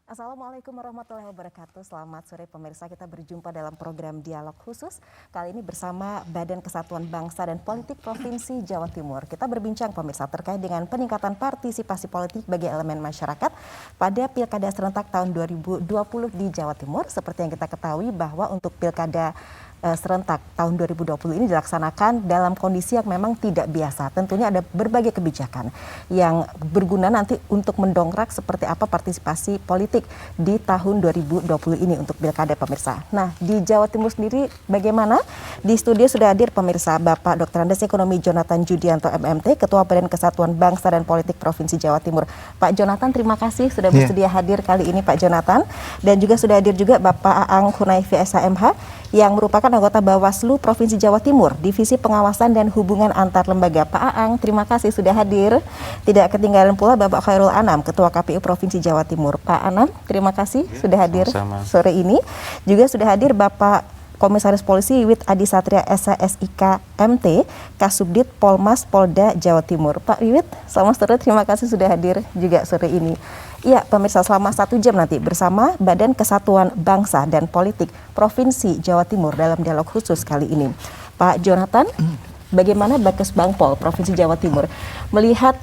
Assalamualaikum warahmatullahi wabarakatuh. Selamat sore pemirsa, kita berjumpa dalam program Dialog Khusus. Kali ini bersama Badan Kesatuan Bangsa dan Politik Provinsi Jawa Timur. Kita berbincang pemirsa terkait dengan peningkatan partisipasi politik bagi elemen masyarakat pada Pilkada serentak tahun 2020 di Jawa Timur. Seperti yang kita ketahui bahwa untuk Pilkada serentak tahun 2020 ini dilaksanakan dalam kondisi yang memang tidak biasa. Tentunya ada berbagai kebijakan yang berguna nanti untuk mendongkrak seperti apa partisipasi politik di tahun 2020 ini untuk Pilkada pemirsa. Nah, di Jawa Timur sendiri bagaimana? Di studio sudah hadir pemirsa Bapak Dr. Andes Ekonomi Jonathan Judianto MMT, Ketua Badan Kesatuan Bangsa dan Politik Provinsi Jawa Timur. Pak Jonathan, terima kasih sudah bersedia hadir kali ini Pak Jonathan. Dan juga sudah hadir juga Bapak Aang Hunayfi SHMH yang merupakan anggota Bawaslu Provinsi Jawa Timur, Divisi Pengawasan dan Hubungan Antar Lembaga. Pak Aang, terima kasih sudah hadir. Tidak ketinggalan pula Bapak Khairul Anam, Ketua KPU Provinsi Jawa Timur. Pak Anam, terima kasih sudah hadir sore ini. Juga sudah hadir Bapak Komisaris Polisi Wiwit Adi Satria SHSIK MT, Kasubdit Polmas Polda Jawa Timur. Pak Wiwit, selamat sore, terima kasih sudah hadir juga sore ini. Ya, pemirsa, selama 1 jam nanti bersama Badan Kesatuan Bangsa dan Politik Provinsi Jawa Timur dalam dialog khusus kali ini. Pak Jonathan, bagaimana Bakesbangpol Provinsi Jawa Timur melihat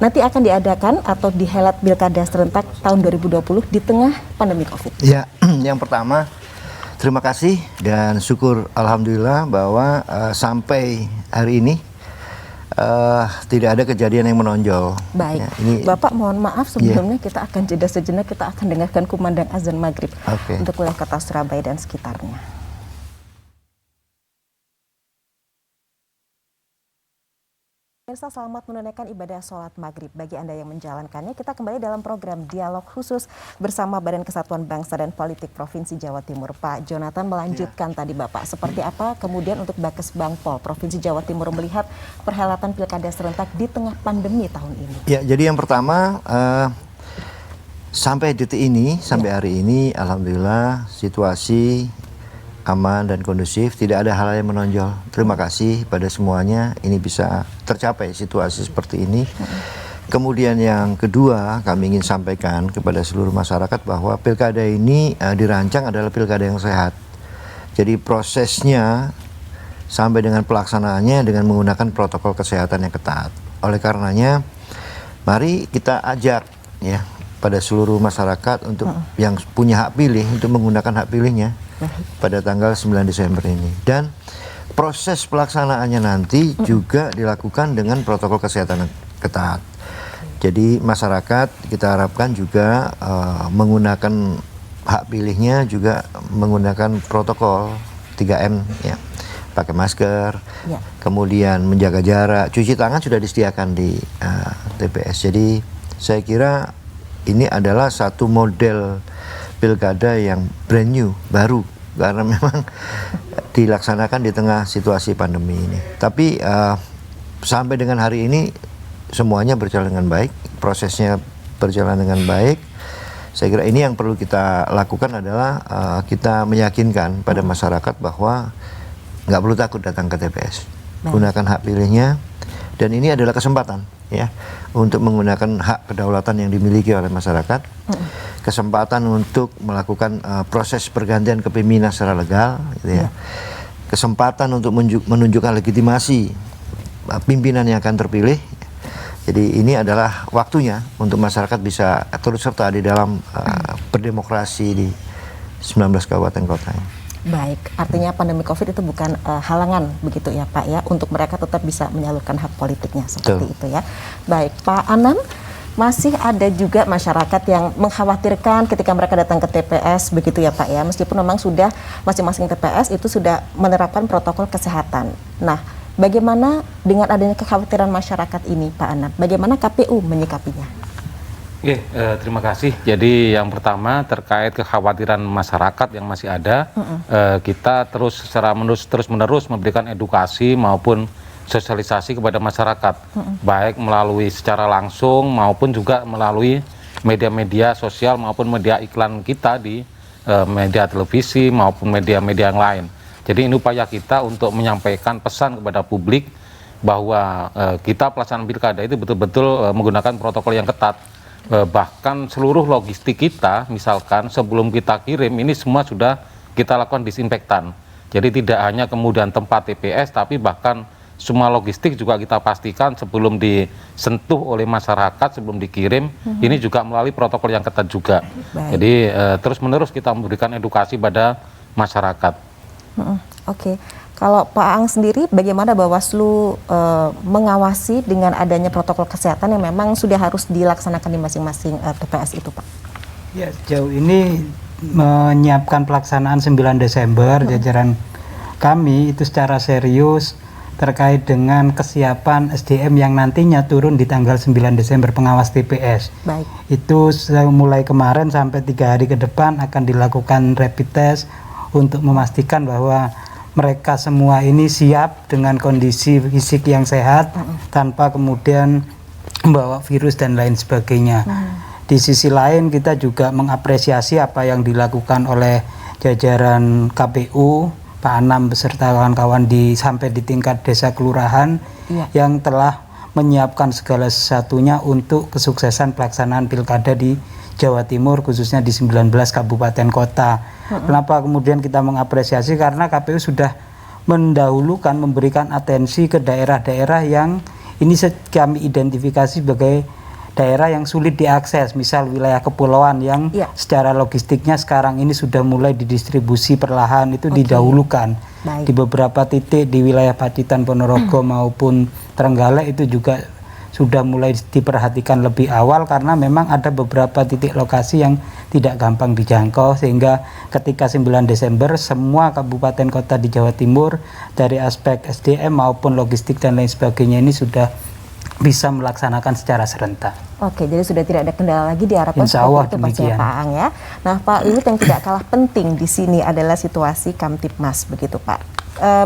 nanti akan diadakan atau dihelat Pilkada serentak tahun 2020 di tengah pandemi COVID? Ya, yang pertama terima kasih dan syukur alhamdulillah bahwa sampai hari ini tidak ada kejadian yang menonjol. Baik, ya, ini, Bapak mohon maaf sebelumnya kita akan jeda sejenak, kita akan dengarkan kumandang azan maghrib untuk wilayah kota Surabaya dan sekitarnya. Pemirsa, selamat menunaikan ibadah sholat maghrib. Bagi Anda yang menjalankannya, kita kembali dalam program Dialog Khusus bersama Badan Kesatuan Bangsa dan Politik Provinsi Jawa Timur. Pak Jonathan melanjutkan tadi Bapak, seperti apa kemudian untuk Bakesbangpol Provinsi Jawa Timur melihat perhelatan Pilkada serentak di tengah pandemi tahun ini? Ya, jadi yang pertama sampai detik ini, sampai hari ini, alhamdulillah situasi aman dan kondusif, tidak ada hal yang menonjol. Terima kasih pada semuanya, ini bisa tercapai situasi seperti ini. Kemudian yang kedua, kami ingin sampaikan kepada seluruh masyarakat bahwa pilkada ini dirancang adalah pilkada yang sehat. Jadi prosesnya sampai dengan pelaksanaannya dengan menggunakan protokol kesehatan yang ketat. Oleh karenanya, mari kita ajak ya pada seluruh masyarakat untuk yang punya hak pilih untuk menggunakan hak pilihnya pada tanggal 9 Desember ini. Dan proses pelaksanaannya nanti juga dilakukan dengan protokol kesehatan ketat. Jadi masyarakat kita harapkan juga menggunakan hak pilihnya juga menggunakan protokol 3M ya. Pakai masker, kemudian menjaga jarak, cuci tangan sudah disediakan di TPS. Jadi saya kira ini adalah satu model pilkada yang brand new, baru, karena memang dilaksanakan di tengah situasi pandemi ini. Tapi sampai dengan hari ini semuanya berjalan dengan baik, prosesnya berjalan dengan baik. Saya kira ini yang perlu kita lakukan adalah kita meyakinkan pada masyarakat bahwa nggak perlu takut datang ke TPS, gunakan hak pilihnya, dan ini adalah kesempatan ya untuk menggunakan hak kedaulatan yang dimiliki oleh masyarakat, kesempatan untuk melakukan proses pergantian kepemimpinan secara legal, gitu ya. Kesempatan untuk menunjukkan legitimasi pimpinan yang akan terpilih. Jadi ini adalah waktunya untuk masyarakat bisa turut serta di dalam berdemokrasi di 19 kabupaten kota. Baik, artinya pandemi COVID itu bukan halangan begitu ya Pak ya, untuk mereka tetap bisa menyalurkan hak politiknya seperti itu ya. Baik, Pak Anam, masih ada juga masyarakat yang mengkhawatirkan ketika mereka datang ke TPS begitu ya Pak ya, meskipun memang sudah masing-masing TPS itu sudah menerapkan protokol kesehatan. Nah, bagaimana dengan adanya kekhawatiran masyarakat ini Pak Anam? Bagaimana KPU menyikapinya? Oke, terima kasih. Jadi yang pertama terkait kekhawatiran masyarakat yang masih ada, kita terus menerus memberikan edukasi maupun sosialisasi kepada masyarakat, baik melalui secara langsung maupun juga melalui media-media sosial maupun media iklan kita di media televisi maupun media-media yang lain. Jadi ini upaya kita untuk menyampaikan pesan kepada publik bahwa kita pelaksanaan pilkada itu betul-betul menggunakan protokol yang ketat. bahkan seluruh logistik kita, misalkan sebelum kita kirim ini semua sudah kita lakukan disinfektan. Jadi tidak hanya kemudian tempat TPS, tapi bahkan semua logistik juga kita pastikan sebelum disentuh oleh masyarakat, sebelum dikirim, ini juga melalui protokol yang ketat juga. Baik. Jadi terus-menerus kita memberikan edukasi pada masyarakat. Oke. Kalau Pak Aang sendiri, bagaimana Bawaslu mengawasi dengan adanya protokol kesehatan yang memang sudah harus dilaksanakan di masing-masing TPS itu, Pak? Ya, sejauh ini menyiapkan pelaksanaan 9 Desember, jajaran kami itu secara serius terkait dengan kesiapan SDM yang nantinya turun di tanggal 9 Desember pengawas TPS. Baik. Itu mulai kemarin sampai 3 hari ke depan akan dilakukan rapid test untuk memastikan bahwa mereka semua ini siap dengan kondisi fisik yang sehat tanpa kemudian membawa virus dan lain sebagainya. Di sisi lain kita juga mengapresiasi apa yang dilakukan oleh jajaran KPU, Pak Anam beserta kawan-kawan sampai di tingkat desa kelurahan yang telah menyiapkan segala sesuatunya untuk kesuksesan pelaksanaan pilkada di Jawa Timur, khususnya di 19 kabupaten kota. Kenapa kemudian kita mengapresiasi? Karena KPU sudah mendahulukan memberikan atensi ke daerah-daerah yang ini kami identifikasi sebagai daerah yang sulit diakses, misal wilayah kepulauan yang secara logistiknya sekarang ini sudah mulai didistribusi perlahan, itu didahulukan. Di beberapa titik di wilayah Pacitan, Ponorogo maupun Trenggalek itu juga sudah mulai diperhatikan lebih awal karena memang ada beberapa titik lokasi yang tidak gampang dijangkau, sehingga ketika 9 Desember semua kabupaten kota di Jawa Timur dari aspek SDM maupun logistik dan lain sebagainya ini sudah bisa melaksanakan secara serentak. Oke, jadi sudah tidak ada kendala lagi diharapkan Insya Allah seperti itu pastinya Pak Aang ya. Nah Pak Luhut, yang tidak kalah penting di sini adalah situasi Kamtipmas begitu Pak.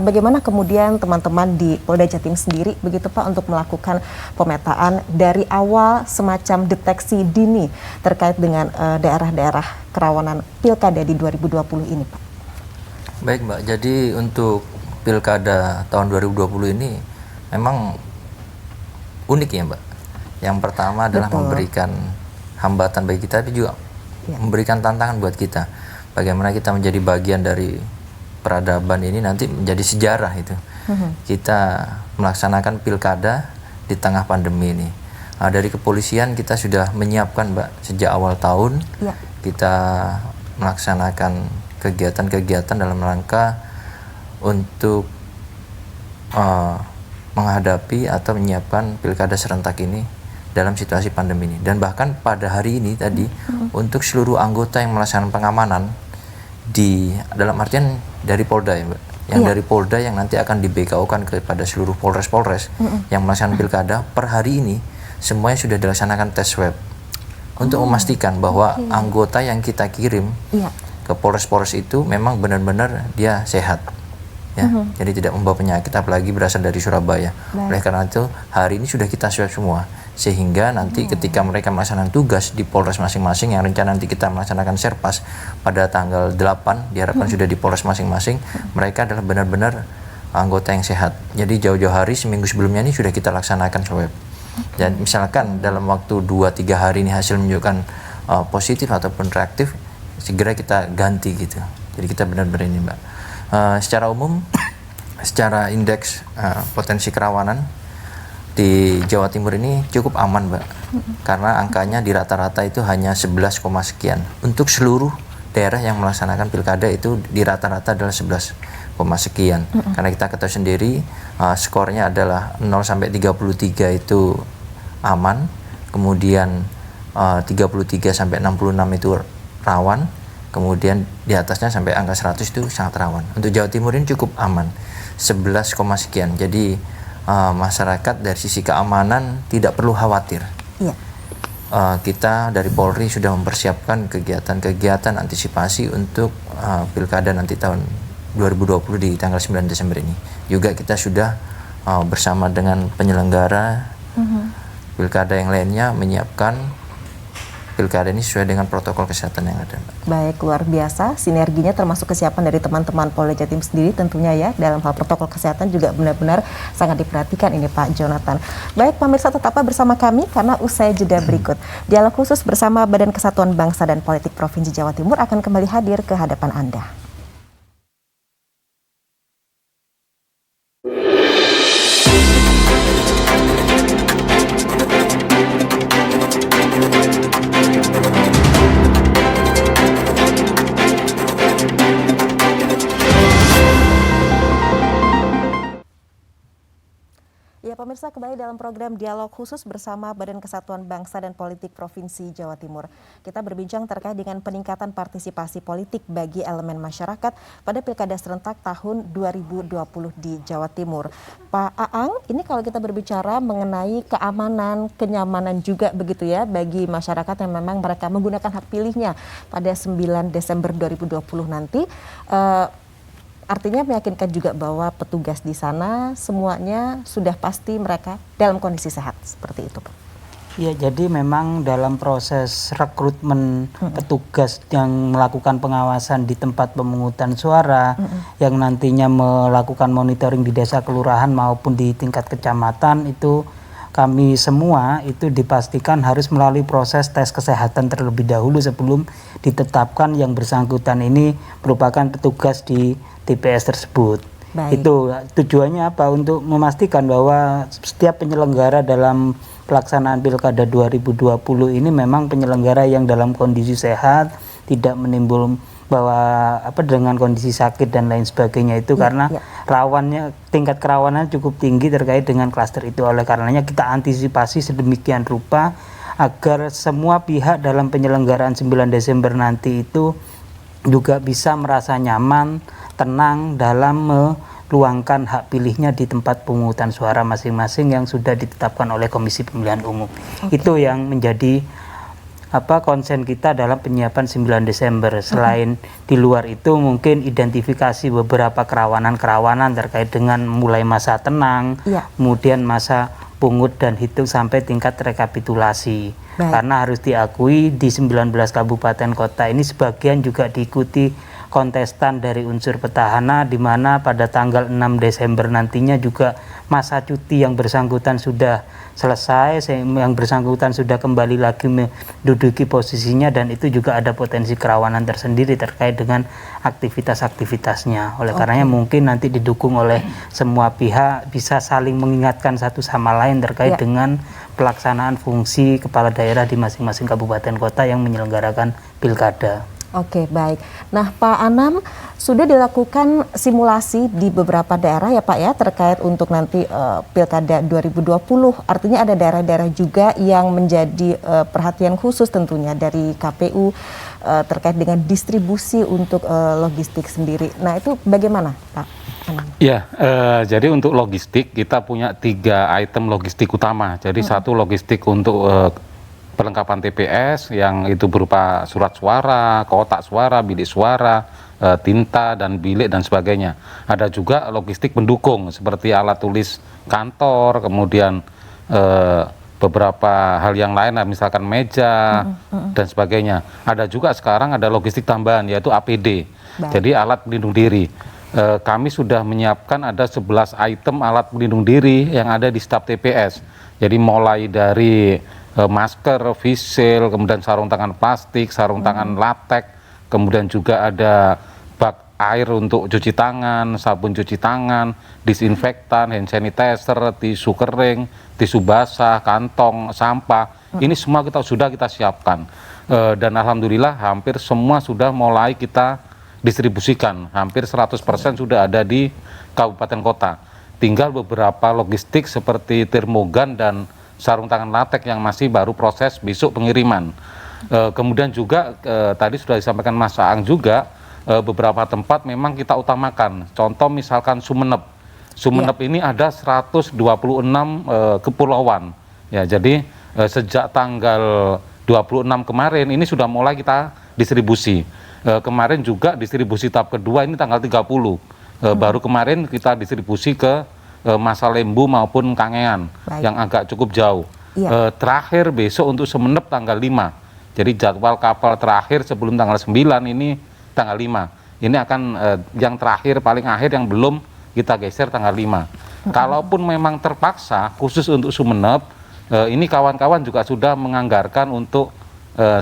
Bagaimana kemudian teman-teman di Polda Jatim sendiri begitu Pak untuk melakukan pemetaan dari awal semacam deteksi dini terkait dengan daerah-daerah kerawanan pilkada di 2020 ini Pak? Baik Mbak, jadi untuk pilkada tahun 2020 ini memang unik ya Mbak. Yang pertama adalah memberikan hambatan bagi kita, tapi juga memberikan tantangan buat kita. Bagaimana kita menjadi bagian dari peradaban ini nanti menjadi sejarah itu. Kita melaksanakan pilkada di tengah pandemi ini. Nah, dari kepolisian kita sudah menyiapkan Mbak sejak awal tahun. Kita melaksanakan kegiatan-kegiatan dalam rangka untuk menghadapi atau menyiapkan pilkada serentak ini dalam situasi pandemi ini. Dan bahkan pada hari ini tadi untuk seluruh anggota yang melaksanakan pengamanan di dalam artian dari Polda ya Mbak, yang dari Polda yang nanti akan di BKO-kan kepada seluruh Polres-Polres yang melaksanakan pilkada per hari ini semuanya sudah dilaksanakan tes swab untuk memastikan bahwa anggota yang kita kirim ke Polres-Polres itu memang benar-benar dia sehat. Ya, jadi tidak membawa penyakit apalagi berasal dari Surabaya. Oleh karena itu hari ini sudah kita swab semua sehingga nanti ketika mereka melaksanakan tugas di Polres masing-masing yang rencana nanti kita melaksanakan serpas pada tanggal 8 diharapkan sudah di Polres masing-masing, mereka adalah benar-benar anggota yang sehat. Jadi jauh-jauh hari seminggu sebelumnya ini sudah kita laksanakan swab. Dan misalkan dalam waktu 2-3 hari ini hasil menunjukkan positif ataupun reaktif, segera kita ganti gitu. Jadi kita benar-benar ini Mbak. Secara umum, secara indeks potensi kerawanan di Jawa Timur ini cukup aman Mbak, karena angkanya di rata-rata itu hanya 11, sekian. Untuk seluruh daerah yang melaksanakan pilkada itu di rata-rata adalah 11, sekian. Karena kita ketahui sendiri skornya adalah 0 sampai 33 itu aman, kemudian 33 sampai 66 itu rawan, kemudian di atasnya sampai angka 100 itu sangat rawan. Untuk Jawa Timur ini cukup aman, 11, sekian. Jadi masyarakat dari sisi keamanan tidak perlu khawatir. Kita dari Polri sudah mempersiapkan kegiatan-kegiatan antisipasi untuk pilkada nanti tahun 2020 di tanggal 9 Desember ini. Juga kita sudah bersama dengan penyelenggara pilkada yang lainnya menyiapkan pilkada ini sesuai dengan protokol kesehatan yang ada, Mbak. Baik, luar biasa sinerginya termasuk kesiapan dari teman-teman Polda Jatim sendiri tentunya ya dalam hal protokol kesehatan juga benar-benar sangat diperhatikan ini Pak Jonathan. Baik pemirsa, tetaplah bersama kami karena usai jeda berikut dialog khusus bersama Badan Kesatuan Bangsa dan Politik Provinsi Jawa Timur akan kembali hadir ke hadapan Anda. Ya pemirsa, kembali dalam program Dialog Khusus bersama Badan Kesatuan Bangsa dan Politik Provinsi Jawa Timur. Kita berbincang terkait dengan peningkatan partisipasi politik bagi elemen masyarakat pada Pilkada serentak tahun 2020 di Jawa Timur. Pak Aang, ini kalau kita berbicara mengenai keamanan, kenyamanan juga begitu ya bagi masyarakat yang memang mereka menggunakan hak pilihnya pada 9 Desember 2020 nanti. Artinya meyakinkan juga bahwa petugas di sana semuanya sudah pasti mereka dalam kondisi sehat seperti itu, Pak. Ya, jadi memang dalam proses rekrutmen petugas yang melakukan pengawasan di tempat pemungutan suara, yang nantinya melakukan monitoring di desa kelurahan maupun di tingkat kecamatan, itu kami semua itu dipastikan harus melalui proses tes kesehatan terlebih dahulu sebelum ditetapkan yang bersangkutan ini merupakan petugas di TPS tersebut. Baik. Itu tujuannya apa? Untuk memastikan bahwa setiap penyelenggara dalam pelaksanaan Pilkada 2020 ini memang penyelenggara yang dalam kondisi sehat, tidak menimbul bahwa dengan kondisi sakit dan lain sebagainya itu karena rawannya, tingkat kerawanan cukup tinggi terkait dengan klaster itu. Oleh karenanya kita antisipasi sedemikian rupa agar semua pihak dalam penyelenggaraan 9 Desember nanti itu juga bisa merasa nyaman, tenang dalam meluangkan hak pilihnya di tempat pemungutan suara masing-masing yang sudah ditetapkan oleh Komisi Pemilihan Umum. Itu yang menjadi konsen kita dalam penyiapan 9 Desember. Selain di luar itu mungkin identifikasi beberapa kerawanan-kerawanan terkait dengan mulai masa tenang, kemudian masa pungut dan hitung sampai tingkat rekapitulasi. Baik. Karena harus diakui di 19 kabupaten kota ini sebagian juga diikuti kontestan dari unsur petahana, di mana pada tanggal 6 Desember nantinya juga masa cuti yang bersangkutan sudah selesai, yang bersangkutan sudah kembali lagi menduduki posisinya, dan itu juga ada potensi kerawanan tersendiri terkait dengan aktivitas-aktivitasnya. Oleh karenanya mungkin nanti didukung oleh semua pihak bisa saling mengingatkan satu sama lain terkait dengan pelaksanaan fungsi kepala daerah di masing-masing kabupaten kota yang menyelenggarakan pilkada. Oke, baik. Nah, Pak Anam, sudah dilakukan simulasi di beberapa daerah ya Pak ya terkait untuk nanti Pilkada 2020. Artinya ada daerah-daerah juga yang menjadi perhatian khusus tentunya dari KPU terkait dengan distribusi untuk logistik sendiri. Nah, itu bagaimana Pak Anam? Ya, jadi untuk logistik kita punya 3 item logistik utama. Jadi satu logistik untuk perlengkapan TPS yang itu berupa surat suara, kotak suara, bilik suara, tinta dan bilik dan sebagainya. Ada juga logistik pendukung seperti alat tulis kantor, kemudian beberapa hal yang lain, misalkan meja dan sebagainya. Ada juga sekarang ada logistik tambahan yaitu APD, jadi alat pelindung diri. Kami sudah menyiapkan ada 11 item alat pelindung diri yang ada di staf TPS. Jadi mulai dari masker, face shield, kemudian sarung tangan plastik, sarung tangan latex, kemudian juga ada bak air untuk cuci tangan, sabun cuci tangan, disinfektan, hand sanitizer, tisu kering, tisu basah, kantong, sampah. Ini semua sudah kita siapkan. Dan alhamdulillah hampir semua sudah mulai kita distribusikan. Hampir 100% sudah ada di kabupaten kota. Tinggal beberapa logistik seperti termogan dan sarung tangan latex yang masih baru proses besok pengiriman. Kemudian juga tadi sudah disampaikan Mas Aang juga, beberapa tempat memang kita utamakan. Contoh misalkan Sumeneb. Sumeneb ini ada 126 kepulauan. Ya, jadi sejak tanggal 26 kemarin ini sudah mulai kita distribusi. Kemarin juga distribusi tahap kedua ini tanggal 30. Baru kemarin kita distribusi ke Masa Lembu maupun Kangean yang agak cukup jauh. Terakhir besok untuk Sumeneb tanggal 5. Jadi jadwal kapal terakhir sebelum tanggal 9 ini tanggal 5. Ini akan yang terakhir paling akhir yang belum kita geser tanggal 5. Kalaupun memang terpaksa khusus untuk Sumeneb, ini kawan-kawan juga sudah menganggarkan untuk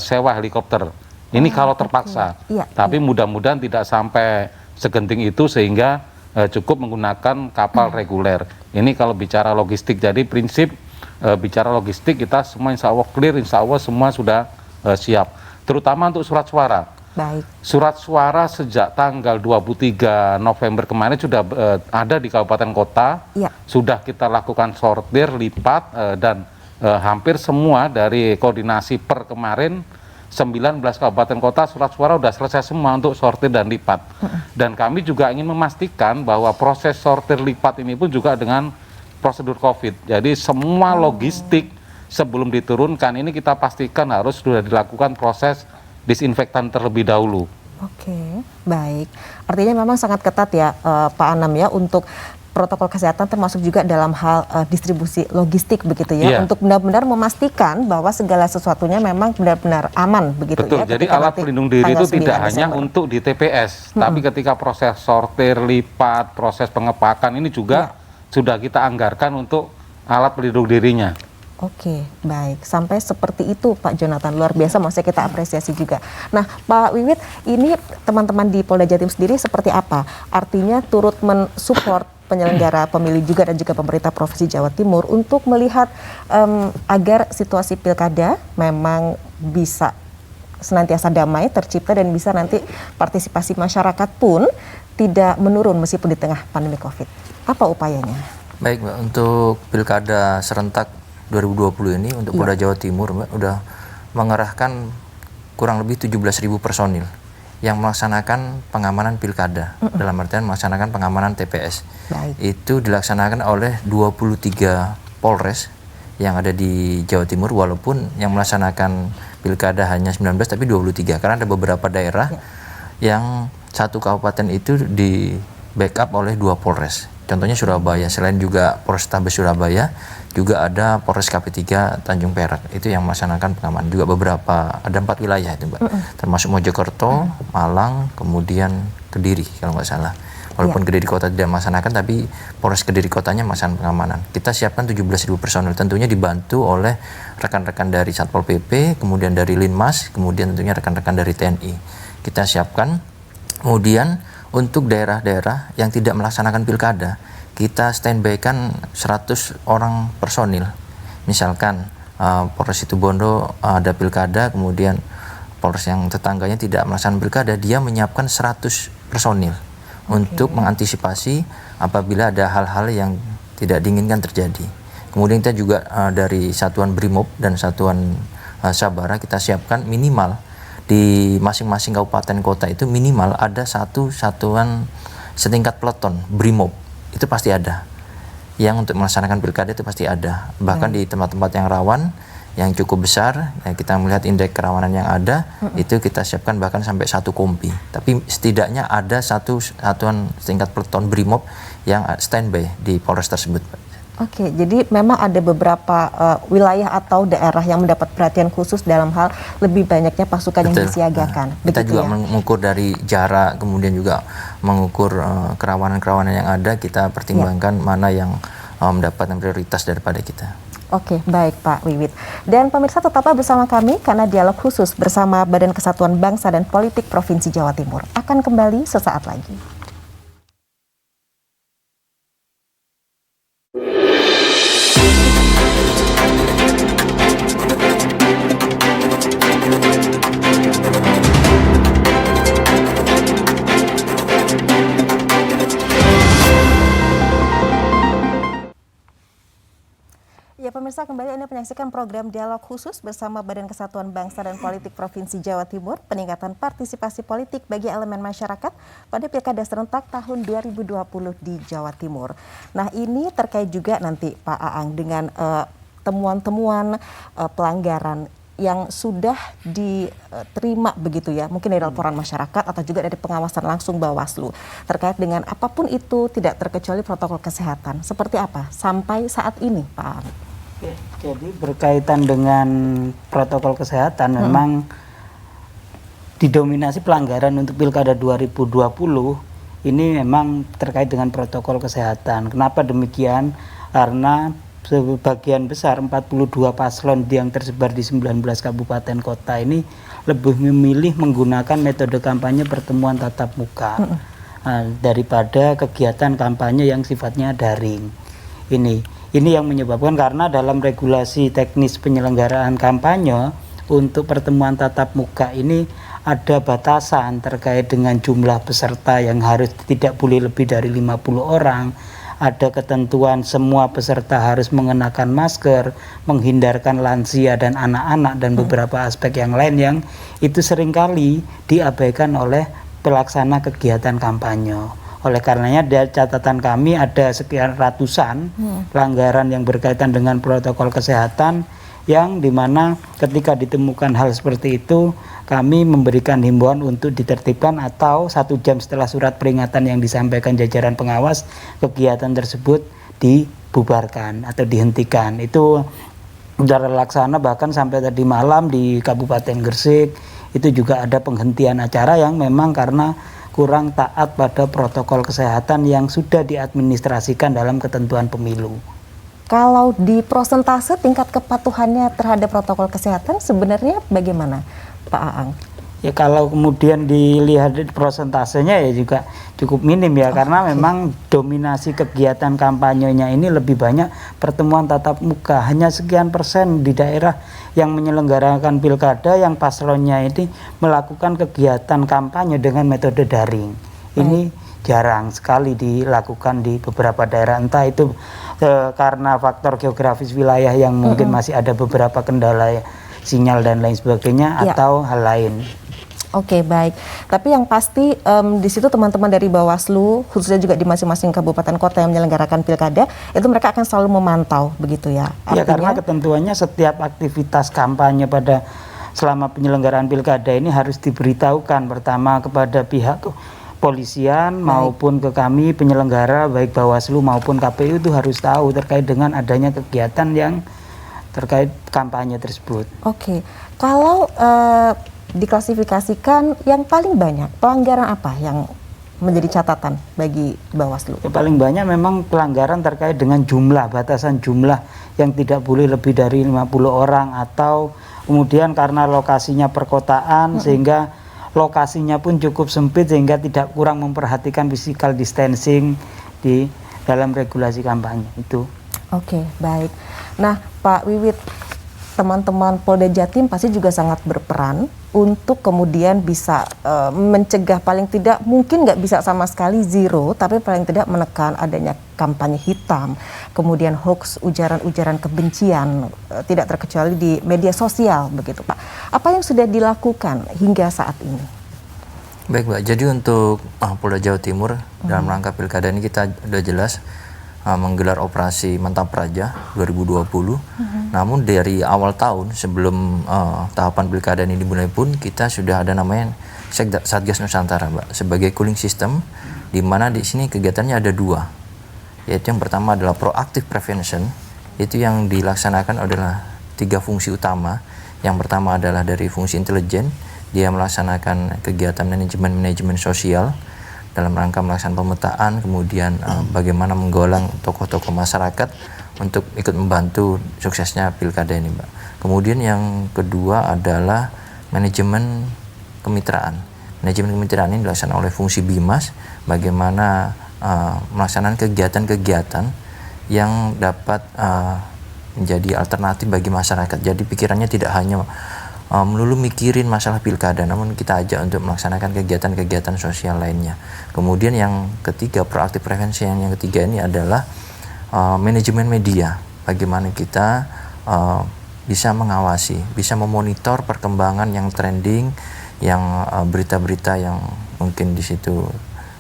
sewa helikopter. Ini kalau terpaksa. Tapi mudah-mudahan tidak sampai segenting itu sehingga cukup menggunakan kapal reguler. Ini kalau bicara logistik. Jadi prinsip bicara logistik kita semua insya Allah clear, insya Allah semua sudah siap. Terutama untuk surat suara. Baik. Surat suara sejak tanggal 23 November kemarin sudah ada di kabupaten kota. Ya. Sudah kita lakukan sortir, lipat, dan hampir semua dari koordinasi per kemarin 19 kabupaten kota surat suara sudah selesai semua untuk sortir dan lipat. Dan kami juga ingin memastikan bahwa proses sortir lipat ini pun juga dengan prosedur COVID. Jadi semua logistik sebelum diturunkan ini kita pastikan harus sudah dilakukan proses disinfektan terlebih dahulu. Oke, baik. Artinya memang sangat ketat ya Pak Anam ya untuk protokol kesehatan termasuk juga dalam hal distribusi logistik begitu ya, untuk benar-benar memastikan bahwa segala sesuatunya memang benar-benar aman begitu. Betul, ya. jadi alat pelindung diri itu tidak hanya untuk di TPS, tapi ketika proses sortir, lipat, proses pengepakan ini juga sudah kita anggarkan untuk alat pelindung dirinya. Oke, baik. Sampai seperti itu Pak Jonathan, luar biasa, maksudnya kita apresiasi juga. Nah Pak Wiwit, ini teman-teman di Polda Jatim sendiri seperti apa? Artinya turut mensupport penyelenggara pemilu juga dan juga pemerintah Provinsi Jawa Timur untuk melihat agar situasi pilkada memang bisa senantiasa damai, tercipta dan bisa nanti partisipasi masyarakat pun tidak menurun meskipun di tengah pandemi COVID. Apa upayanya? Baik Mbak, untuk pilkada serentak 2020 ini untuk Polda Jawa Timur Mbak, udah mengerahkan kurang lebih 17.000 personil yang melaksanakan pengamanan pilkada, dalam artian melaksanakan pengamanan TPS. Baik. Itu dilaksanakan oleh 23 Polres yang ada di Jawa Timur, walaupun yang melaksanakan pilkada hanya 19 tapi 23, karena ada beberapa daerah yang satu kabupaten itu di backup oleh 2 Polres. Contohnya Surabaya, selain juga Polrestabes Surabaya, juga ada Polres KP3 Tanjung Perak, itu yang melaksanakan pengamanan. Juga beberapa, ada 4 wilayah itu Mbak, termasuk Mojokerto, Malang, kemudian Kediri kalau nggak salah. Walaupun Kediri Kota tidak melaksanakan, tapi Polres Kediri Kotanya melaksanakan pengamanan. Kita siapkan 17.000 personil, tentunya dibantu oleh rekan-rekan dari Satpol PP, kemudian dari Linmas, kemudian tentunya rekan-rekan dari TNI. Kita siapkan, kemudian untuk daerah-daerah yang tidak melaksanakan pilkada, kita standby-kan 100 orang personil. Misalkan Polres Situbondo ada pilkada, kemudian Polres yang tetangganya tidak melaksanakan pilkada, dia menyiapkan 100 personil untuk mengantisipasi apabila ada hal-hal yang tidak diinginkan terjadi. Kemudian kita juga dari Satuan Brimob dan Satuan Sabara kita siapkan minimal di masing-masing kabupaten kota itu minimal ada satu satuan setingkat peleton Brimob, itu pasti ada. Yang untuk melaksanakan pilkada itu pasti ada. Bahkan di tempat-tempat yang rawan, yang cukup besar, ya kita melihat indeks kerawanan yang ada, itu kita siapkan bahkan sampai 1 kompi. Tapi setidaknya ada satu satuan setingkat peleton Brimob yang standby di Polres tersebut. Oke, jadi memang ada beberapa wilayah atau daerah yang mendapat perhatian khusus dalam hal lebih banyaknya pasukan yang disiagakan. Kita juga mengukur dari jarak, kemudian juga mengukur kerawanan-kerawanan yang ada, kita pertimbangkan mana yang mendapatkan prioritas daripada kita. Oke, baik Pak Wiwit. Dan pemirsa tetaplah bersama kami karena dialog khusus bersama Badan Kesatuan Bangsa dan Politik Provinsi Jawa Timur akan kembali sesaat lagi. Ya pemirsa, kembali Anda menyaksikan program dialog khusus bersama Badan Kesatuan Bangsa dan Politik Provinsi Jawa Timur, peningkatan partisipasi politik bagi elemen masyarakat pada Pilkada serentak tahun 2020 di Jawa Timur. Nah ini terkait juga nanti Pak Aang dengan temuan-temuan pelanggaran yang sudah diterima begitu ya, mungkin dari laporan masyarakat atau juga dari pengawasan langsung Bawaslu terkait dengan apapun itu tidak terkecuali protokol kesehatan. Seperti apa sampai saat ini Pak Aang? Jadi berkaitan dengan protokol kesehatan memang didominasi pelanggaran untuk Pilkada 2020 ini memang terkait dengan protokol kesehatan. Kenapa demikian? Karena sebagian besar 42 paslon yang tersebar di 19 kabupaten kota ini lebih memilih menggunakan metode kampanye pertemuan tatap muka daripada kegiatan kampanye yang sifatnya daring. Ini yang menyebabkan, karena dalam regulasi teknis penyelenggaraan kampanye untuk pertemuan tatap muka ini ada batasan terkait dengan jumlah peserta yang harus tidak boleh lebih dari 50 orang. Ada ketentuan semua peserta harus mengenakan masker, menghindarkan lansia dan anak-anak, dan beberapa aspek yang lain yang itu seringkali diabaikan oleh pelaksana kegiatan kampanye. Oleh karenanya dari catatan kami ada sekian ratusan pelanggaran yang berkaitan dengan protokol kesehatan, yang dimana ketika ditemukan hal seperti itu kami memberikan himbauan untuk ditertibkan atau 1 jam setelah surat peringatan yang disampaikan jajaran pengawas kegiatan tersebut dibubarkan atau dihentikan. Itu sudah terlaksana, bahkan sampai tadi malam di Kabupaten Gresik itu juga ada penghentian acara yang memang karena kurang taat pada protokol kesehatan yang sudah diadministrasikan dalam ketentuan pemilu. Kalau di prosentase tingkat kepatuhannya terhadap protokol kesehatan sebenarnya bagaimana, Pak Aang? Ya kalau kemudian dilihat prosentasenya ya juga cukup minim ya, karena memang dominasi kegiatan kampanyenya ini lebih banyak pertemuan tatap muka. Hanya sekian persen di daerah yang menyelenggarakan pilkada yang paslonnya ini melakukan kegiatan kampanye dengan metode daring. Ini jarang sekali dilakukan di beberapa daerah, entah itu karena faktor geografis wilayah yang mungkin masih ada beberapa kendala sinyal dan lain sebagainya, atau hal lain. Oke, baik. Tapi yang pasti di situ teman-teman dari Bawaslu, khususnya juga di masing-masing kabupaten kota yang menyelenggarakan pilkada, itu mereka akan selalu memantau, begitu ya? Ya, karena ketentuannya setiap aktivitas kampanye pada selama penyelenggaraan pilkada ini harus diberitahukan pertama kepada pihak polisian maupun ke kami penyelenggara, baik Bawaslu maupun KPU itu harus tahu terkait dengan adanya kegiatan yang terkait kampanye tersebut. Oke, kalau diklasifikasikan yang paling banyak pelanggaran apa yang menjadi catatan bagi Bawaslu? Ya, paling banyak memang pelanggaran terkait dengan jumlah, batasan jumlah yang tidak boleh lebih dari 50 orang, atau kemudian karena lokasinya perkotaan sehingga lokasinya pun cukup sempit sehingga tidak kurang memperhatikan physical distancing di dalam regulasi kampanye itu. Oke, baik. Nah, Pak Wiwit, teman-teman Polda Jatim pasti juga sangat berperan untuk kemudian bisa mencegah, paling tidak mungkin nggak bisa sama sekali zero, tapi paling tidak menekan adanya kampanye hitam, kemudian hoax, ujaran-ujaran kebencian, tidak terkecuali di media sosial, begitu Pak. Apa yang sudah dilakukan hingga saat ini? Baik Mbak, jadi untuk Polda Jawa Timur dalam rangka pilkada ini kita sudah jelas menggelar operasi Mantap Praja 2020. Namun dari awal tahun sebelum tahapan pilkada ini dimulai pun kita sudah ada namanya Satgas Nusantara, Mbak, sebagai cooling system, di mana di sini kegiatannya ada 2. Yaitu yang pertama adalah proactive prevention, itu yang dilaksanakan adalah 3 fungsi utama. Yang pertama adalah dari fungsi intelijen, dia melaksanakan kegiatan manajemen sosial dalam rangka melaksanakan pemetaan, kemudian bagaimana menggalang tokoh-tokoh masyarakat untuk ikut membantu suksesnya pilkada ini, Mbak. Kemudian yang kedua adalah manajemen kemitraan. Manajemen kemitraan ini dilaksanakan oleh fungsi Bimas, bagaimana melaksanakan kegiatan-kegiatan yang dapat menjadi alternatif bagi masyarakat. Jadi pikirannya tidak hanya melulu mikirin masalah pilkada, namun kita ajak untuk melaksanakan kegiatan-kegiatan sosial lainnya. Kemudian yang ketiga, proaktif prevensi yang ketiga ini adalah manajemen media. Bagaimana kita bisa mengawasi, bisa memonitor perkembangan yang trending, yang berita-berita yang mungkin di situ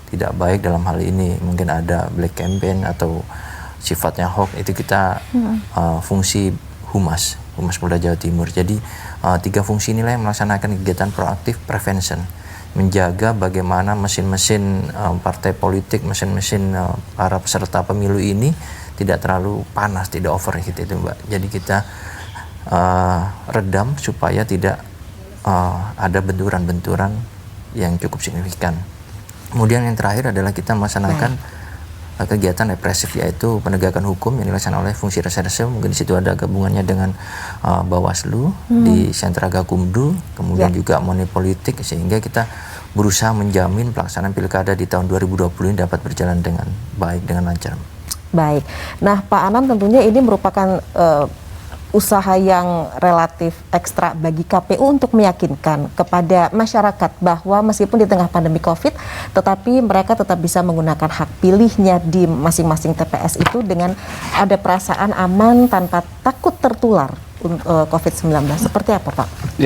tidak baik, dalam hal ini mungkin ada black campaign atau sifatnya hoax, itu kita fungsi Humas Polda Jawa Timur. Jadi 3 fungsi inilah yang melaksanakan kegiatan proaktif prevention, menjaga bagaimana mesin-mesin partai politik, mesin-mesin para peserta pemilu ini tidak terlalu panas, tidak overheat itu Mbak. Jadi kita redam supaya tidak ada benturan-benturan yang cukup signifikan. Kemudian yang terakhir adalah kita melaksanakan kegiatan represif, yaitu penegakan hukum yang dilaksanakan oleh fungsi reserse. Mungkin di situ ada gabungannya dengan Bawaslu di sentra Gakumdu, kemudian juga money politik, sehingga kita berusaha menjamin pelaksanaan pilkada di tahun 2020 ini dapat berjalan dengan baik, dengan lancar. Baik, nah Pak Anam, tentunya ini merupakan usaha yang relatif ekstra bagi KPU untuk meyakinkan kepada masyarakat bahwa meskipun di tengah pandemi COVID, tetapi mereka tetap bisa menggunakan hak pilihnya di masing-masing TPS itu dengan ada perasaan aman tanpa takut tertular COVID-19. Seperti apa Pak?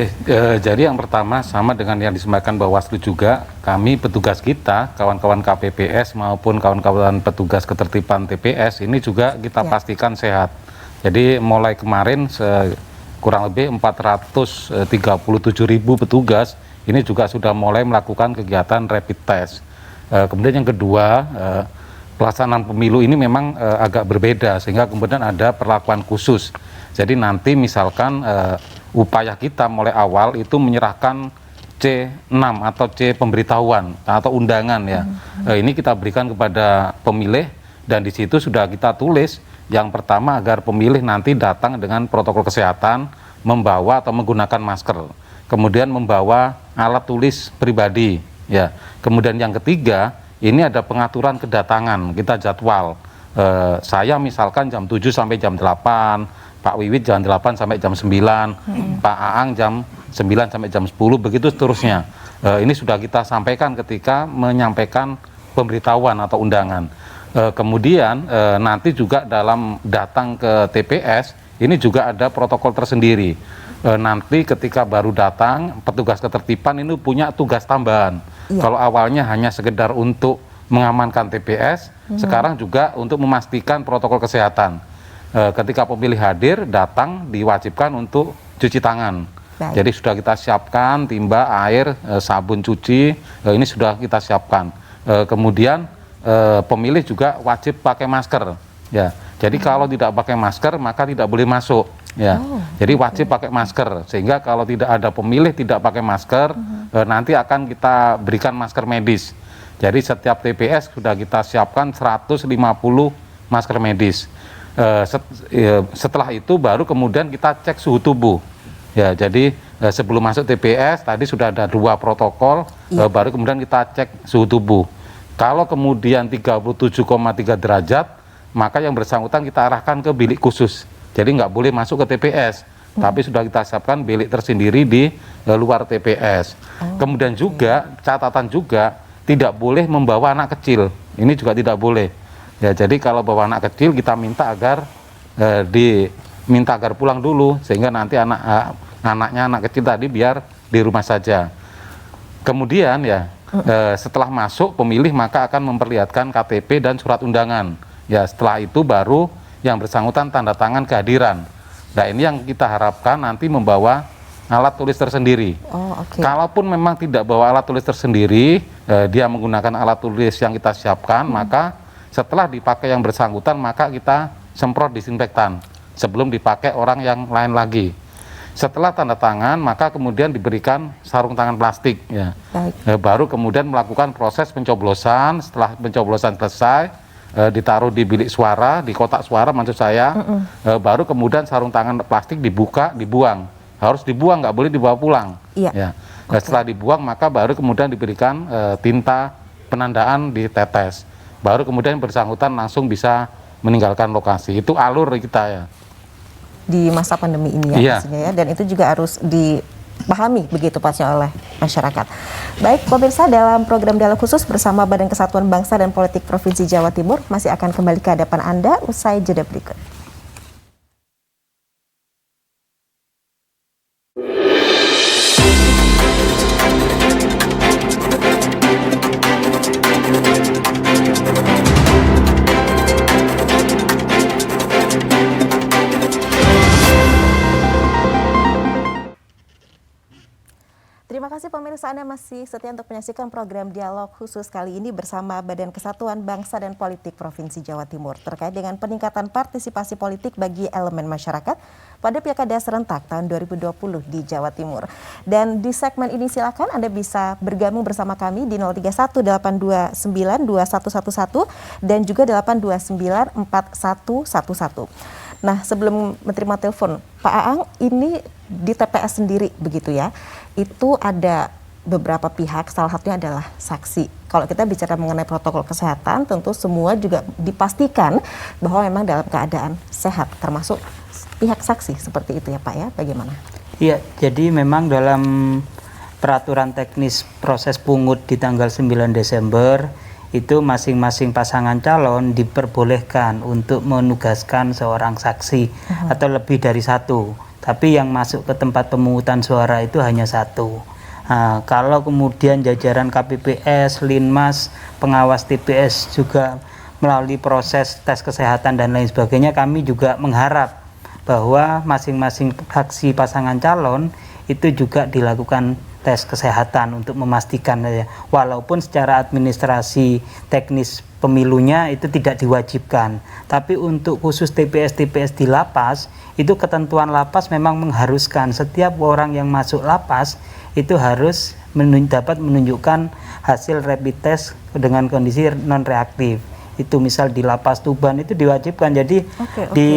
Jadi yang pertama sama dengan yang disampaikan Bawaslu juga, kami petugas kita, kawan-kawan KPPS maupun kawan-kawan petugas ketertiban TPS ini juga kita pastikan sehat. Jadi mulai kemarin kurang lebih 437.000 petugas ini juga sudah mulai melakukan kegiatan rapid test. Kemudian yang kedua, pelaksanaan pemilu ini memang agak berbeda, sehingga kemudian ada perlakuan khusus. Jadi nanti misalkan upaya kita mulai awal itu menyerahkan C6 atau C pemberitahuan atau undangan ya. Ini kita berikan kepada pemilih dan di situ sudah kita tulis. Yang pertama, agar pemilih nanti datang dengan protokol kesehatan, membawa atau menggunakan masker, kemudian membawa alat tulis pribadi, ya. Kemudian yang ketiga, ini ada pengaturan kedatangan, kita jadwal. Saya misalkan jam 7 sampai jam 8, Pak Wiwit jam 8 sampai jam 9, Pak Aang jam 9 sampai jam 10, begitu seterusnya. Ini sudah kita sampaikan ketika menyampaikan pemberitahuan atau undangan. Kemudian nanti juga dalam datang ke TPS ini juga ada protokol tersendiri. Nanti ketika baru datang, petugas ketertiban ini punya tugas tambahan. Kalau awalnya hanya sekedar untuk mengamankan TPS, sekarang juga untuk memastikan protokol kesehatan. Ketika pemilih hadir, datang diwajibkan untuk cuci tangan. Jadi sudah kita siapkan timba, air, sabun cuci, ini sudah kita siapkan. Kemudian pemilih juga wajib pakai masker, ya. Jadi kalau tidak pakai masker maka tidak boleh masuk, ya. Jadi wajib pakai masker, sehingga kalau tidak ada pemilih tidak pakai masker, nanti akan kita berikan masker medis. Jadi setiap TPS sudah kita siapkan 150 masker medis. Setelah itu baru kemudian kita cek suhu tubuh, ya. Jadi sebelum masuk TPS tadi sudah ada 2 protokol, baru kemudian kita cek suhu tubuh. Kalau kemudian 37,3 derajat, maka yang bersangkutan kita arahkan ke bilik khusus. Jadi nggak boleh masuk ke TPS, tapi sudah kita siapkan bilik tersendiri di luar TPS. Kemudian juga, catatan juga, tidak boleh membawa anak kecil. Ini juga tidak boleh. Ya, jadi kalau bawa anak kecil, kita minta agar pulang dulu, sehingga nanti anaknya anak kecil tadi biar di rumah saja. Kemudian ya, setelah masuk pemilih maka akan memperlihatkan KTP dan surat undangan. Ya, setelah itu baru yang bersangkutan tanda tangan kehadiran. Nah, ini yang kita harapkan nanti membawa alat tulis tersendiri. Kalaupun memang tidak bawa alat tulis tersendiri, dia menggunakan alat tulis yang kita siapkan, maka setelah dipakai yang bersangkutan maka kita semprot disinfektan sebelum dipakai orang yang lain lagi. Setelah tanda tangan, maka kemudian diberikan sarung tangan plastik, ya. Baru kemudian melakukan proses pencoblosan. Setelah pencoblosan selesai, ditaruh di bilik suara, di kotak suara maksud saya. Baru kemudian sarung tangan plastik dibuang. Harus dibuang, nggak boleh dibawa pulang. Ya. Setelah dibuang, maka baru kemudian diberikan tinta penandaan di tetes. Baru kemudian bersangkutan langsung bisa meninggalkan lokasi. Itu alur kita, ya. Di masa pandemi ini ya, maksudnya ya, dan itu juga harus dipahami begitu pasnya oleh masyarakat. Baik pemirsa, dalam program dialog khusus bersama Badan Kesatuan Bangsa dan Politik Provinsi Jawa Timur masih akan kembali ke hadapan Anda usai jeda berikut. Terima kasih kasih pemirsa, Anda masih setia untuk menyaksikan program Dialog Khusus kali ini bersama Badan Kesatuan Bangsa dan Politik Provinsi Jawa Timur terkait dengan peningkatan partisipasi politik bagi elemen masyarakat pada Pilkada serentak tahun 2020 di Jawa Timur. Dan di segmen ini silakan Anda bisa bergabung bersama kami di 031-829-2111 dan juga 829-4111. Nah, sebelum menerima telepon, Pak Aang, ini di TPS sendiri begitu ya, itu ada beberapa pihak, salah satunya adalah saksi. Kalau kita bicara mengenai protokol kesehatan, tentu semua juga dipastikan bahwa memang dalam keadaan sehat, termasuk pihak saksi seperti itu ya Pak ya, bagaimana? Iya, jadi memang dalam peraturan teknis proses pungut di tanggal 9 Desember, itu masing-masing pasangan calon diperbolehkan untuk menugaskan seorang saksi atau lebih dari satu. Tapi yang masuk ke tempat pemungutan suara itu hanya satu. Nah, kalau kemudian jajaran KPPS, Linmas, pengawas TPS juga melalui proses tes kesehatan dan lain sebagainya, kami juga mengharap bahwa masing-masing saksi pasangan calon itu juga dilakukan tes kesehatan untuk memastikan ya, walaupun secara administrasi teknis pemilunya itu tidak diwajibkan, tapi untuk khusus TPS di lapas itu ketentuan lapas memang mengharuskan setiap orang yang masuk lapas itu harus dapat menunjukkan hasil rapid test dengan kondisi non reaktif. Itu misal di Lapas Tuban itu diwajibkan. Jadi di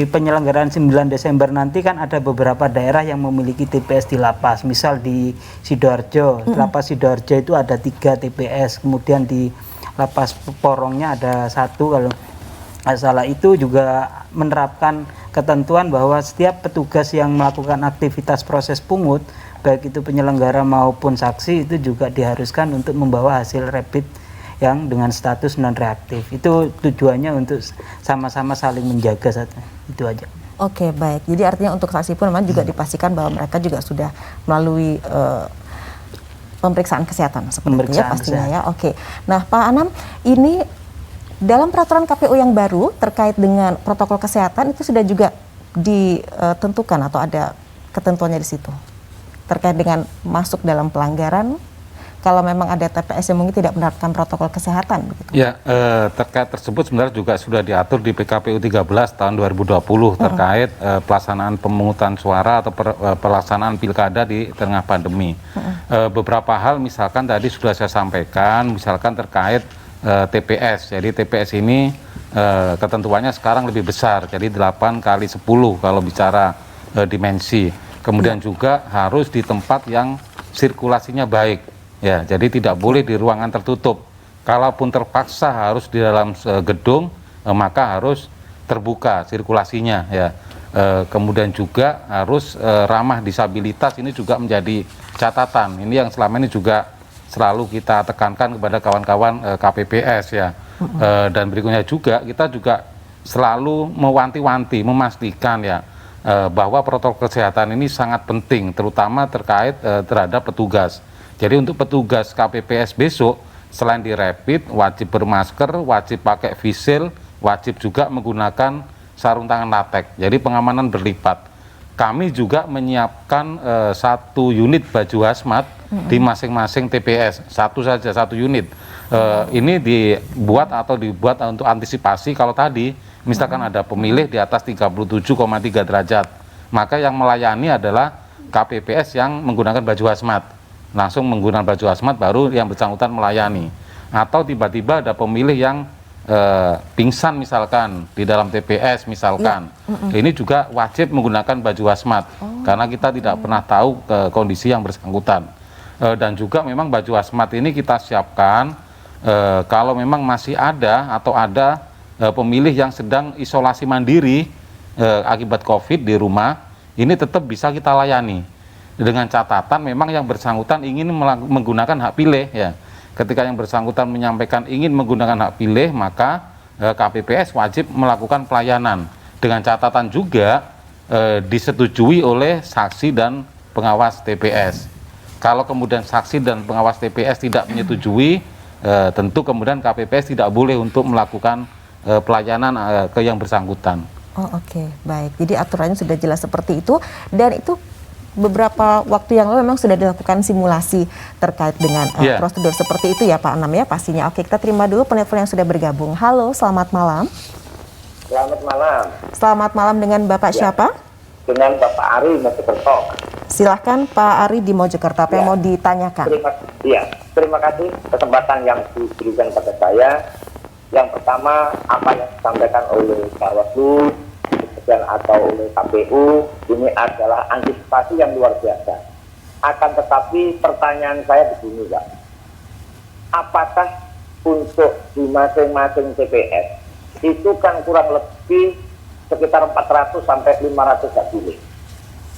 penyelenggaraan 9 Desember nanti kan ada beberapa daerah yang memiliki TPS di lapas. Misal di Sidoarjo, Lapas Sidoarjo itu ada 3 TPS. Kemudian di Lapas Porongnya ada 1 kalau nggak salah. Itu juga menerapkan ketentuan bahwa setiap petugas yang melakukan aktivitas proses pungut, baik itu penyelenggara maupun saksi, itu juga diharuskan untuk membawa hasil rapid yang dengan status non reaktif. Itu tujuannya untuk sama-sama saling menjaga satu. Itu aja. Oke, baik. Jadi artinya untuk saksi pun memang juga dipastikan bahwa mereka juga sudah melalui pemeriksaan kesehatan seperti itu ya pastinya ya. Oke. Nah, Pak Anam, ini dalam peraturan KPU yang baru terkait dengan protokol kesehatan itu sudah juga ditentukan atau ada ketentuannya di situ terkait dengan masuk dalam pelanggaran kalau memang ada TPS yang mungkin tidak menerapkan protokol kesehatan begitu. Ya, terkait tersebut sebenarnya juga sudah diatur di PKPU 13 tahun 2020 terkait pelaksanaan pemungutan suara atau pelaksanaan pilkada di tengah pandemi. Beberapa hal misalkan tadi sudah saya sampaikan, misalkan terkait TPS. Jadi TPS ini ketentuannya sekarang lebih besar, jadi 8 kali 10 kalau bicara dimensi. Kemudian juga harus di tempat yang sirkulasinya baik. Ya, jadi tidak boleh di ruangan tertutup. Kalaupun terpaksa harus di dalam gedung, maka harus terbuka sirkulasinya. Ya, kemudian juga harus ramah disabilitas. Ini juga menjadi catatan. Ini yang selama ini juga selalu kita tekankan kepada kawan-kawan KPPS ya. Dan berikutnya juga kita juga selalu mewanti-wanti, memastikan ya bahwa protokol kesehatan ini sangat penting, terutama terkait terhadap petugas. Jadi untuk petugas KPPS besok, selain di rapid, wajib bermasker, wajib pakai face shield, wajib juga menggunakan sarung tangan latex. Jadi pengamanan berlipat. Kami juga menyiapkan 1 unit baju hazmat di masing-masing TPS, satu saja, 1 unit. Ini dibuat untuk antisipasi kalau tadi, misalkan ada pemilih di atas 37,3 derajat, maka yang melayani adalah KPPS yang menggunakan baju hazmat. Langsung menggunakan baju hazmat baru yang bersangkutan melayani. Atau tiba-tiba ada pemilih yang pingsan misalkan di dalam TPS misalkan, ini juga wajib menggunakan baju hazmat karena kita tidak pernah tahu kondisi yang bersangkutan. Dan juga memang baju hazmat ini kita siapkan kalau memang masih ada atau ada pemilih yang sedang isolasi mandiri akibat COVID di rumah, ini tetap bisa kita layani. Dengan catatan memang yang bersangkutan ingin menggunakan hak pilih ya. Ketika yang bersangkutan menyampaikan ingin menggunakan hak pilih, maka KPPS wajib melakukan pelayanan. Dengan catatan juga disetujui oleh saksi dan pengawas TPS. Kalau kemudian saksi dan pengawas TPS tidak menyetujui, tentu kemudian KPPS tidak boleh untuk melakukan pelayanan ke yang bersangkutan. Oh, oke, baik. Jadi aturannya sudah jelas seperti itu, dan itu beberapa waktu yang lalu memang sudah dilakukan simulasi terkait dengan prosedur seperti itu ya Pak Anam ya pastinya. Oke, kita terima dulu penelpon yang sudah bergabung. Halo, selamat malam. Selamat malam. Selamat malam dengan Bapak siapa? Dengan Bapak Ari Mojokerto. Silahkan Pak Ari di Mojokerto, apa yang mau ditanyakan? Terima kasih kesempatan yang diberikan pada saya. Yang pertama, apa yang disampaikan oleh Bawaslu atau oleh KPU ini adalah antisipasi yang luar biasa. Akan tetapi pertanyaan saya begini, Pak. Apakah untuk di masing-masing TPS itu kan kurang lebih sekitar 400 sampai 500 hadirin.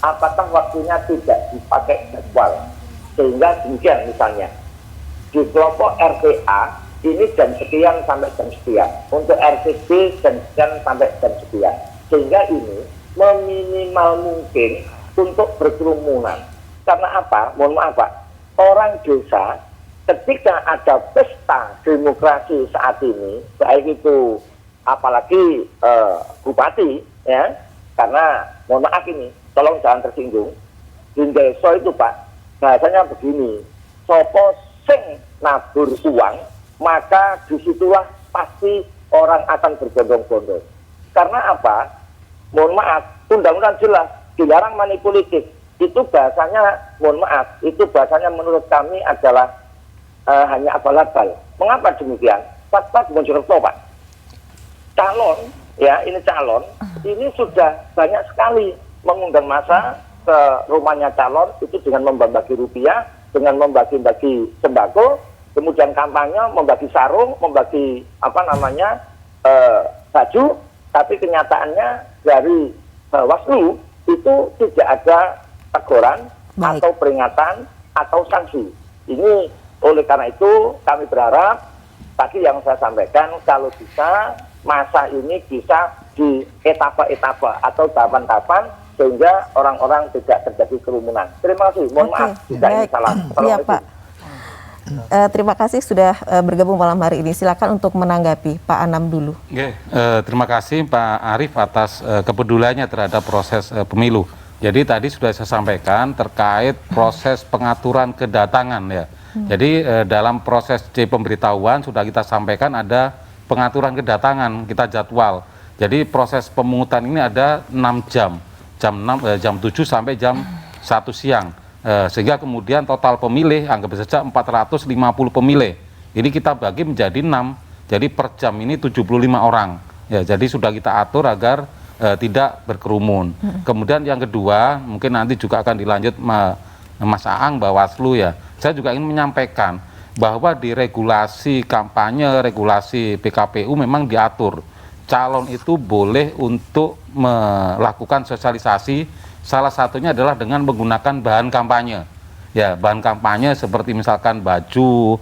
Apakah waktunya tidak dipakai jadwal? Sehingga demikian misalnya, di kelompok RTA ini jam sekian sampai jam sekian. Untuk RTB jam sekian sampai jam sekian. Sehingga ini meminimal mungkin untuk berkerumunan. Karena apa? Mohon maaf Pak, orang desa ketika ada pesta demokrasi saat ini, baik itu apalagi bupati, ya, karena mohon maaf ini, tolong jangan tersinggung. Di desa itu Pak, bahasanya begini, sopo sing nabur uang, maka disitulah pasti orang akan berbondong-bondong. Karena apa? Mohon maaf, undang-undang jelas dilarang money politik. Itu bahasanya, mohon maaf, itu bahasanya menurut kami adalah hanya abal-abal. Mengapa demikian? Pak Mojokerto Pak, calon, ya ini calon, ini sudah banyak sekali mengundang massa ke rumahnya calon itu dengan membagi rupiah, dengan membagi-bagi sembako, kemudian kampanye membagi sarung, membagi baju, tapi kenyataannya dari Bawaslu itu tidak ada teguran atau peringatan atau sanksi. Ini oleh karena itu kami berharap tadi yang saya sampaikan kalau bisa masa ini bisa di etapa-etapa atau tahapan-tahapan sehingga orang-orang tidak terjadi kerumunan. Terima kasih. Mohon maaf jika ini salah. Iya Pak. Terima kasih sudah bergabung malam hari ini. Silakan untuk menanggapi Pak Anam dulu. Terima kasih Pak Arief atas kepeduliannya terhadap proses pemilu. Jadi tadi sudah saya sampaikan terkait proses pengaturan kedatangan ya. Jadi dalam proses pemberitahuan sudah kita sampaikan ada pengaturan kedatangan, kita jadwal. Jadi proses pemungutan ini ada 6 jam. Jam 7 sampai jam 1 siang. Sehingga kemudian total pemilih anggap saja 450 pemilih. Ini kita bagi menjadi 6. Jadi per jam ini 75 orang. Ya, jadi sudah kita atur agar tidak berkerumun. Kemudian yang kedua, mungkin nanti juga akan dilanjut Mas Aang Bawaslu ya. Saya juga ingin menyampaikan bahwa di regulasi kampanye, regulasi PKPU memang diatur calon itu boleh untuk melakukan sosialisasi. Salah satunya adalah dengan menggunakan bahan kampanye. Ya, bahan kampanye seperti misalkan baju,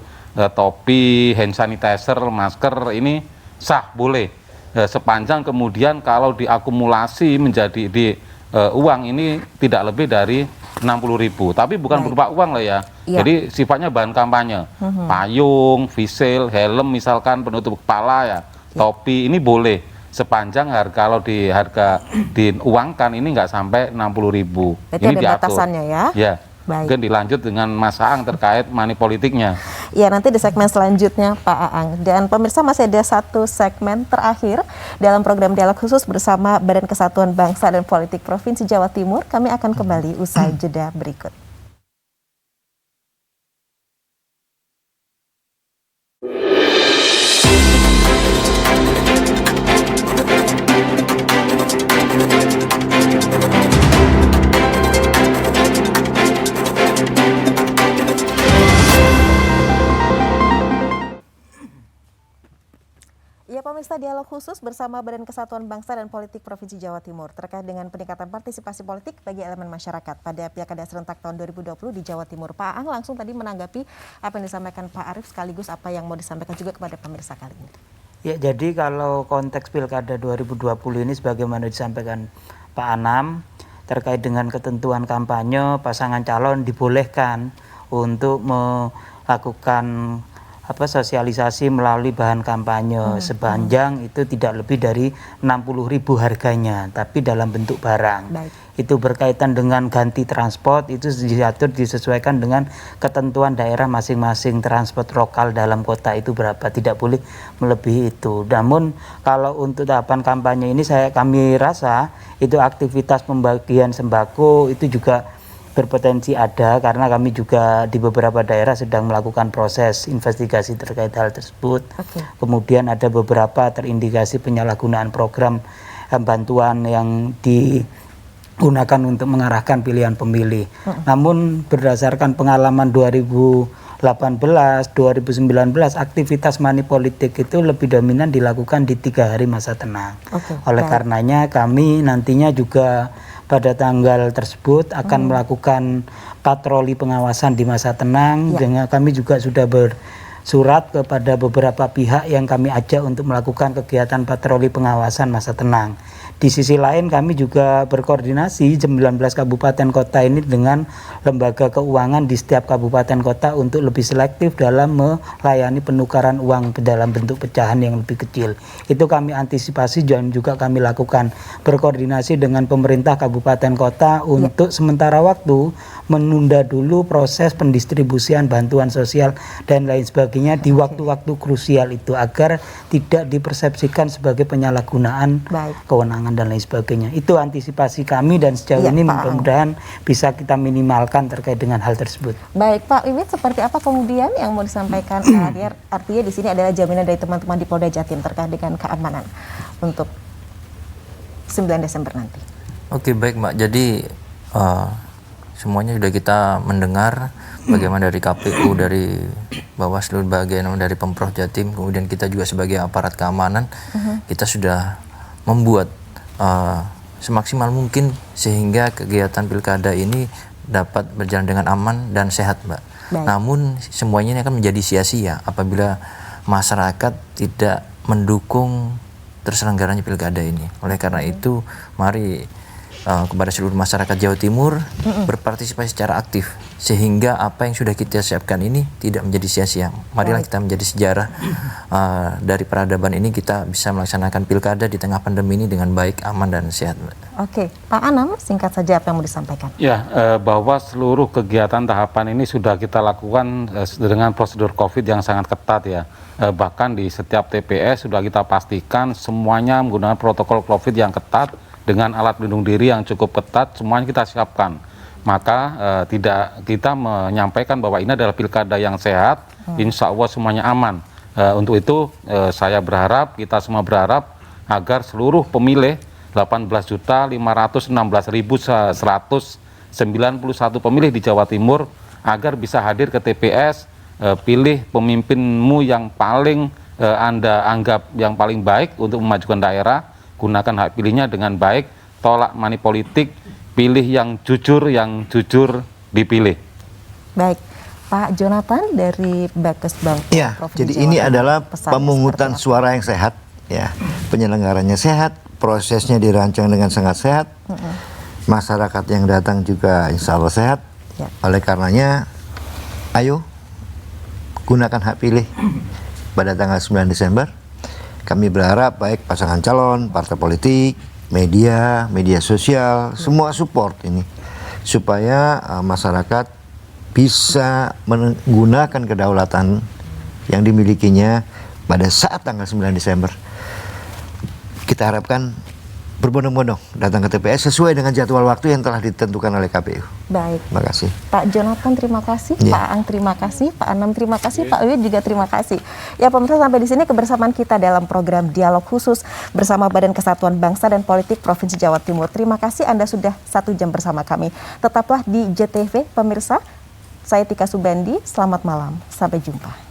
topi, hand sanitizer, masker ini sah boleh. Sepanjang kemudian kalau diakumulasi menjadi uang ini tidak lebih dari 60.000. Tapi bukan berupa uang lah ya. Jadi sifatnya bahan kampanye. Payung, visel, helm misalkan penutup kepala ya, topi ini boleh. Sepanjang kalau harga diuangkan ini nggak sampai 60.000. Berarti ini ada diatur. batasannya ya? Ya. Baik. Mungkin dilanjut dengan Mas Aang terkait money politiknya. Ya, nanti di segmen selanjutnya Pak Aang. Dan pemirsa masih ada satu segmen terakhir dalam program dialog khusus bersama Badan Kesatuan Bangsa dan Politik Provinsi Jawa Timur. Kami akan kembali usai jeda berikut. Ya pemirsa, dialog khusus bersama Badan Kesatuan Bangsa dan Politik Provinsi Jawa Timur terkait dengan peningkatan partisipasi politik bagi elemen masyarakat pada Pilkada serentak tahun 2020 di Jawa Timur. Pak Aang langsung tadi menanggapi apa yang disampaikan Pak Arief sekaligus apa yang mau disampaikan juga kepada pemirsa kali ini. Ya, jadi kalau konteks Pilkada 2020 ini sebagaimana disampaikan Pak Anam terkait dengan ketentuan kampanye, pasangan calon dibolehkan untuk melakukan sosialisasi melalui bahan kampanye sepanjang itu tidak lebih dari 60.000 harganya, tapi dalam bentuk barang. Baik. Itu berkaitan dengan ganti transport, itu diatur disesuaikan dengan ketentuan daerah masing-masing. Transport lokal dalam kota itu berapa, tidak boleh melebihi itu. Namun kalau untuk tahapan kampanye ini kami rasa itu aktivitas pembagian sembako itu juga berpotensi ada, karena kami juga di beberapa daerah sedang melakukan proses investigasi terkait hal tersebut. Kemudian ada beberapa terindikasi penyalahgunaan program bantuan yang digunakan untuk mengarahkan pilihan pemilih. Namun berdasarkan pengalaman 2018, 2019, aktivitas money politik itu lebih dominan dilakukan di 3 hari masa tenang. Oleh karenanya kami nantinya juga pada tanggal tersebut akan melakukan patroli pengawasan di masa tenang. Dengan kami juga sudah bersurat kepada beberapa pihak yang kami ajak untuk melakukan kegiatan patroli pengawasan masa tenang. Di sisi lain kami juga berkoordinasi 19 kabupaten kota ini dengan lembaga keuangan di setiap kabupaten kota untuk lebih selektif dalam melayani penukaran uang dalam bentuk pecahan yang lebih kecil. Itu kami antisipasi dan juga kami lakukan berkoordinasi dengan pemerintah kabupaten kota untuk sementara waktu menunda dulu proses pendistribusian bantuan sosial dan lain sebagainya di waktu-waktu krusial itu, agar tidak dipersepsikan sebagai penyalahgunaan kewenangan dan lain sebagainya. Itu antisipasi kami, dan sejauh ini mudah-mudahan bisa kita minimalkan terkait dengan hal tersebut. Baik Pak Wiwit, seperti apa kemudian yang mau disampaikan artinya di sini adalah jaminan dari teman-teman di Polda Jatim terkait dengan keamanan untuk 9 Desember nanti. Oke, baik Mbak. Jadi semuanya sudah kita mendengar bagaimana dari KPU, dari Bawaslu, bagian dari Pemprov Jatim, kemudian kita juga sebagai aparat keamanan, kita sudah membuat semaksimal mungkin sehingga kegiatan pilkada ini dapat berjalan dengan aman dan sehat, Mbak. Namun semuanya ini akan menjadi sia-sia apabila masyarakat tidak mendukung terselenggaranya pilkada ini. Oleh karena itu, mari kepada seluruh masyarakat Jawa Timur berpartisipasi secara aktif sehingga apa yang sudah kita siapkan ini tidak menjadi sia-sia. Marilah kita menjadi sejarah dari peradaban ini, kita bisa melaksanakan pilkada di tengah pandemi ini dengan baik, aman dan sehat. Oke, Pak Anam, singkat saja apa yang mau disampaikan? Ya, bahwa seluruh kegiatan tahapan ini sudah kita lakukan dengan prosedur COVID yang sangat ketat ya. Bahkan di setiap TPS sudah kita pastikan semuanya menggunakan protokol COVID yang ketat, dengan alat pelindung diri yang cukup ketat, semuanya kita siapkan. Maka kita menyampaikan bahwa ini adalah pilkada yang sehat, insya Allah semuanya aman. Untuk itu saya berharap, kita semua berharap agar seluruh pemilih 18.516.191 pemilih di Jawa Timur agar bisa hadir ke TPS, pilih pemimpinmu yang paling Anda anggap yang paling baik untuk memajukan daerah. Gunakan hak pilihnya dengan baik, tolak money politik, pilih yang jujur dipilih. Baik, Pak Jonathan dari Bakesbang. Ya, jadi ini adalah pemungutan suara yang sehat, ya, penyelenggaranya sehat, prosesnya dirancang dengan sangat sehat, masyarakat yang datang juga insya Allah sehat. Oleh karenanya, ayo gunakan hak pilih pada tanggal 9 Desember. Kami berharap baik pasangan calon, partai politik, media sosial, semua support ini supaya masyarakat bisa menggunakan kedaulatan yang dimilikinya pada saat tanggal 9 Desember. Kita harapkan berbondong-bondong datang ke TPS sesuai dengan jadwal waktu yang telah ditentukan oleh KPU. Baik. Terima kasih. Pak Jonathan terima kasih, Pak Ang terima kasih, Pak Anam terima kasih, Pak Wiwit juga terima kasih. Ya pemirsa, sampai di sini kebersamaan kita dalam program Dialog Khusus bersama Badan Kesatuan Bangsa dan Politik Provinsi Jawa Timur. Terima kasih Anda sudah 1 jam bersama kami. Tetaplah di JTV pemirsa. Saya Tika Subandi, selamat malam, sampai jumpa.